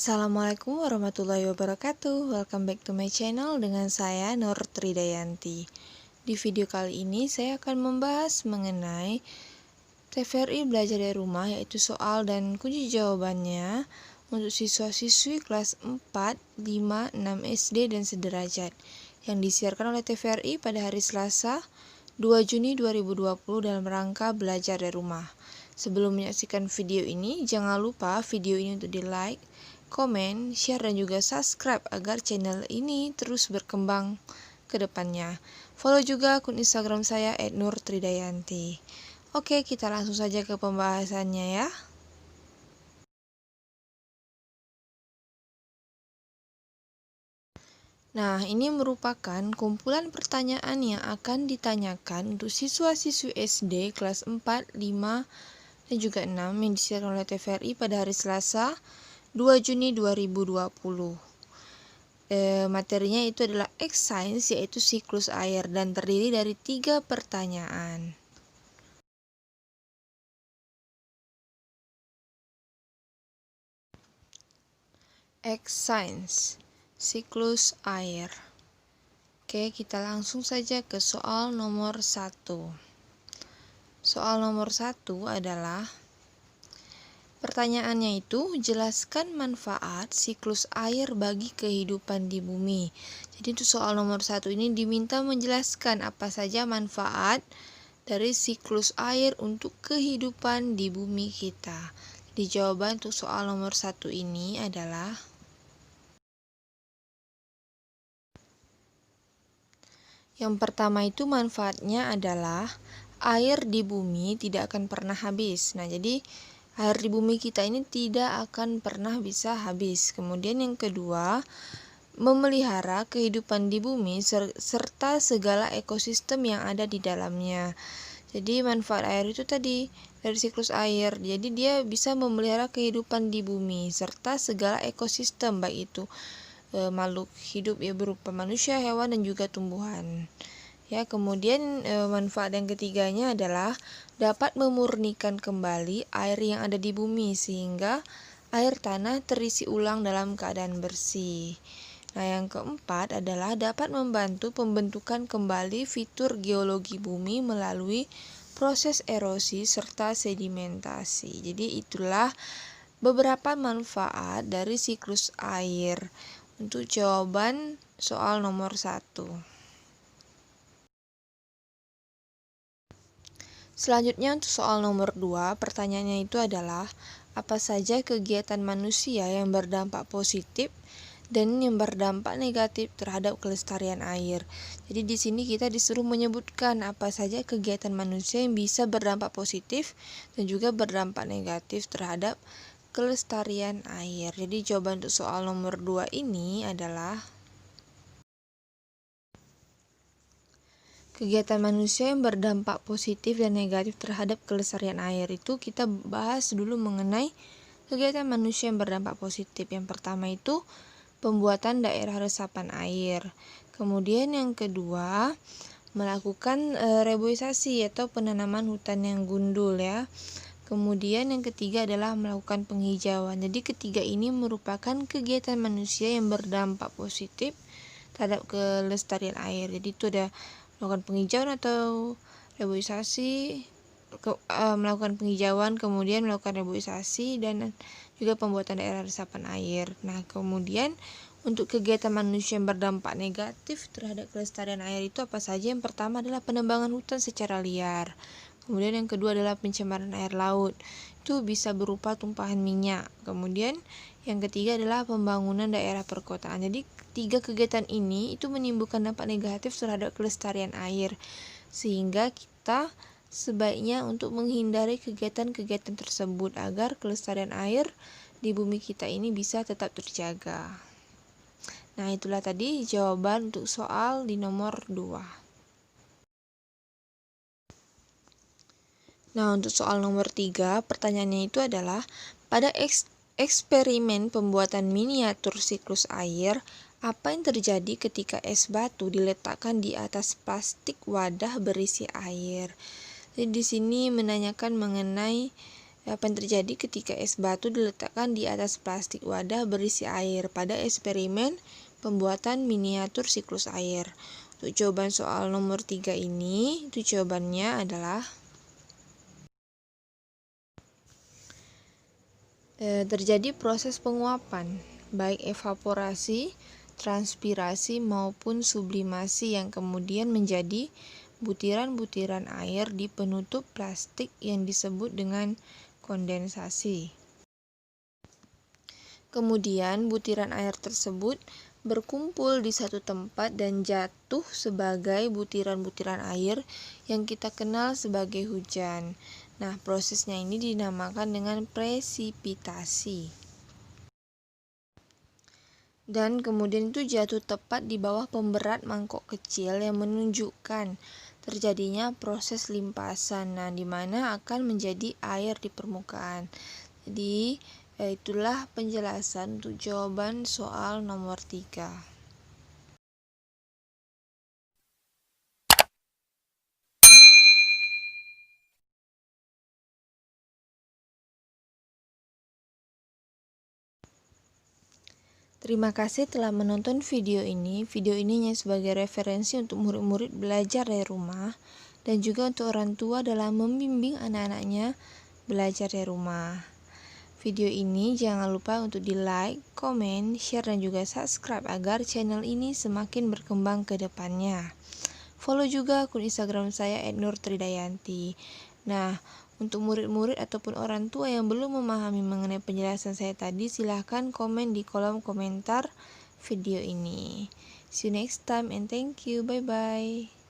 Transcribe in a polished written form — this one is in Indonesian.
Assalamualaikum warahmatullahi wabarakatuh. Welcome back to my channel dengan saya Nur Tridayanti. Di video kali ini saya akan membahas mengenai TVRI belajar dari rumah, yaitu soal dan kunci jawabannya untuk siswa-siswi kelas 4, 5, 6 SD dan sederajat yang disiarkan oleh TVRI pada hari Selasa 2 Juni 2020 dalam rangka belajar dari rumah. Sebelum menyaksikan video ini, jangan lupa video ini untuk di-like, komen, share, dan juga subscribe agar channel ini terus berkembang ke depannya. Follow juga akun Instagram saya @nurtridayanti. Oke, kita langsung saja ke pembahasannya ya. Nah, ini merupakan kumpulan pertanyaan yang akan ditanyakan untuk siswa-siswi SD kelas 4, 5, dan juga 6 yang disiarkan oleh TVRI pada hari Selasa 2 Juni 2020. Materinya itu adalah X-Science, yaitu siklus air, dan terdiri dari 3 pertanyaan. X-Science, siklus air. Oke, kita langsung saja ke soal nomor 1. Soal nomor 1 adalah pertanyaannya itu, jelaskan manfaat siklus air bagi kehidupan di bumi. Jadi untuk soal nomor 1 ini diminta menjelaskan apa saja manfaat dari siklus air untuk kehidupan di bumi kita. Jadi jawaban untuk soal nomor 1 ini adalah yang pertama itu manfaatnya adalah air di bumi tidak akan pernah habis. Nah, jadi air di bumi kita ini tidak akan pernah bisa habis. Kemudian yang kedua, memelihara kehidupan di bumi serta segala ekosistem yang ada di dalamnya. Jadi manfaat air itu tadi dari siklus air. Jadi dia bisa memelihara kehidupan di bumi serta segala ekosistem, baik itu makhluk hidup ya berupa manusia, hewan, dan juga tumbuhan. Ya, kemudian manfaat yang ketiganya adalah dapat memurnikan kembali air yang ada di bumi sehingga air tanah terisi ulang dalam keadaan bersih. Nah, yang keempat adalah dapat membantu pembentukan kembali fitur geologi bumi melalui proses erosi serta sedimentasi. Jadi itulah beberapa manfaat dari siklus air untuk jawaban soal nomor 1. Selanjutnya untuk soal nomor 2, pertanyaannya itu adalah apa saja kegiatan manusia yang berdampak positif dan yang berdampak negatif terhadap kelestarian air. Jadi di sini kita disuruh menyebutkan apa saja kegiatan manusia yang bisa berdampak positif dan juga berdampak negatif terhadap kelestarian air. Jadi jawaban untuk soal nomor 2 ini adalah kegiatan manusia yang berdampak positif dan negatif terhadap kelestarian air. Itu kita bahas dulu mengenai kegiatan manusia yang berdampak positif. Yang pertama itu pembuatan daerah resapan air. Kemudian yang kedua, melakukan reboisasi atau penanaman hutan yang gundul ya. Kemudian yang ketiga adalah melakukan penghijauan. Jadi ketiga ini merupakan kegiatan manusia yang berdampak positif terhadap kelestarian air. Jadi itu ada melakukan penghijauan atau reboisasi, melakukan penghijauan, kemudian melakukan reboisasi, dan juga pembuatan daerah resapan air. Nah, kemudian untuk kegiatan manusia yang berdampak negatif terhadap kelestarian air itu apa saja? Yang pertama adalah penebangan hutan secara liar. Kemudian yang kedua adalah pencemaran air laut. Itu bisa berupa tumpahan minyak. Kemudian yang ketiga adalah pembangunan daerah perkotaan. Jadi 3 kegiatan ini itu menimbulkan dampak negatif terhadap kelestarian air. Sehingga kita sebaiknya untuk menghindari kegiatan-kegiatan tersebut agar kelestarian air di bumi kita ini bisa tetap terjaga. Nah, itulah tadi jawaban untuk soal di nomor 2. Nah, untuk soal nomor 3, pertanyaannya itu adalah pada eksperimen pembuatan miniatur siklus air, apa yang terjadi ketika es batu diletakkan di atas plastik wadah berisi air? Jadi di sini menanyakan mengenai Apa yang terjadi ketika es batu diletakkan di atas plastik wadah berisi air pada eksperimen pembuatan miniatur siklus air? Untuk jawaban soal nomor 3 ini, itu jawabannya adalah terjadi proses penguapan, baik evaporasi, transpirasi maupun sublimasi yang kemudian menjadi butiran-butiran air di penutup plastik yang disebut dengan kondensasi. Kemudian butiran air tersebut berkumpul di satu tempat dan jatuh sebagai butiran-butiran air yang kita kenal sebagai hujan. Nah, prosesnya ini dinamakan dengan presipitasi. Dan kemudian itu jatuh tepat di bawah pemberat mangkok kecil yang menunjukkan terjadinya proses limpasan, di mana akan menjadi air di permukaan. Jadi, itulah penjelasan untuk jawaban soal nomor 3. Terima kasih telah menonton video ini. Video ini hanya sebagai referensi untuk murid-murid belajar dari rumah dan juga untuk orang tua dalam membimbing anak-anaknya belajar dari rumah. Video ini jangan lupa untuk di like, komen, share, dan juga subscribe agar channel ini semakin berkembang ke depannya. Follow juga akun Instagram saya @nurtridayanti. Nah, untuk murid-murid ataupun orang tua yang belum memahami mengenai penjelasan saya tadi, silahkan komen di kolom komentar video ini. See you next time and thank you. Bye-bye.